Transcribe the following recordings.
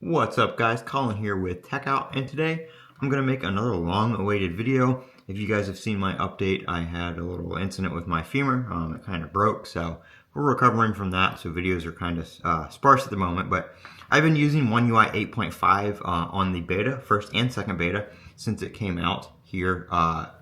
What's up guys, Colin here with Techout, and today I'm going to make another long-awaited video. If you guys have seen my update, I had a little incident with my femur. It kind of broke, so we're recovering from that, so videos are kind of sparse at the moment, but I've been using One UI 8.5 on the beta, first and second beta, since it came out here a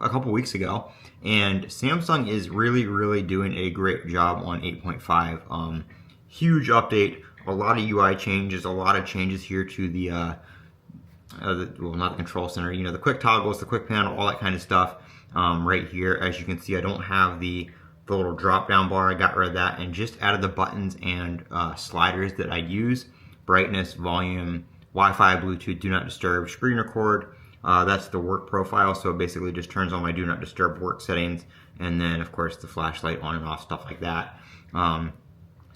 couple weeks ago, and Samsung is really doing a great job on 8.5. Huge update, a lot of UI changes, a lot of changes here to the well, not the control center, you know, the quick toggles, the quick panel, all that kind of stuff. Right here, as you can see, I don't have the little drop down bar. I got rid of that and just added the buttons and sliders that I use: brightness, volume, Wi-Fi, Bluetooth, do not disturb, screen record. That's the work profile, so it basically just turns on my do not disturb work settings, and then of course the flashlight on and off, stuff like that.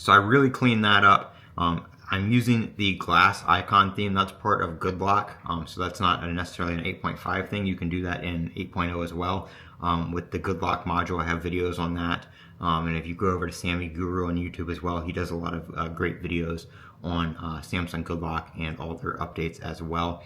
So I really cleaned that up. I'm using the glass icon theme. That's part of Good Lock, so that's not necessarily an 8.5 thing. You can do that in 8.0 as well. With the Good Lock module, I have videos on that. And if you go over to Sammy Guru on YouTube as well, he does a lot of great videos on Samsung Good Lock and all their updates as well.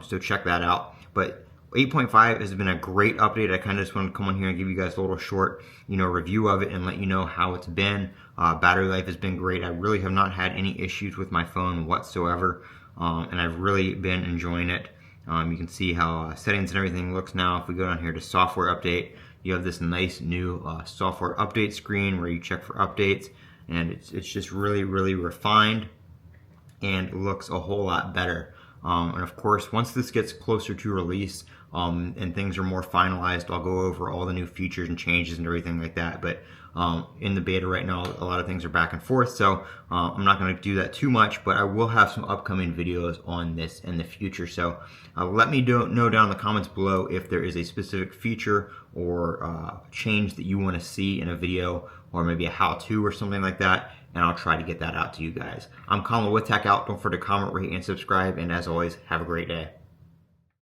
So check that out. But 8.5 has been a great update. I kind of just wanted to come on here and give you guys a little short, review of it and let you know how it's been. Battery life has been great. I really have not had any issues with my phone whatsoever, and I've really been enjoying it. You can see how settings and everything looks now. If we go down here to software update, you have this nice new software update screen where you check for updates, and it's just really refined and looks a whole lot better. And of course, once this gets closer to release and things are more finalized, I'll go over all the new features and changes and everything like that. But in the beta right now, a lot of things are back and forth, so I'm not going to do that too much, but I will have some upcoming videos on this in the future. So let me know down in the comments below if there is a specific feature or change that you want to see in a video, or maybe a how-to or something like that, and I'll try to get that out to you guys. I'm Colin with Techout. Don't forget to comment, rate, and subscribe, and as always, have a great day.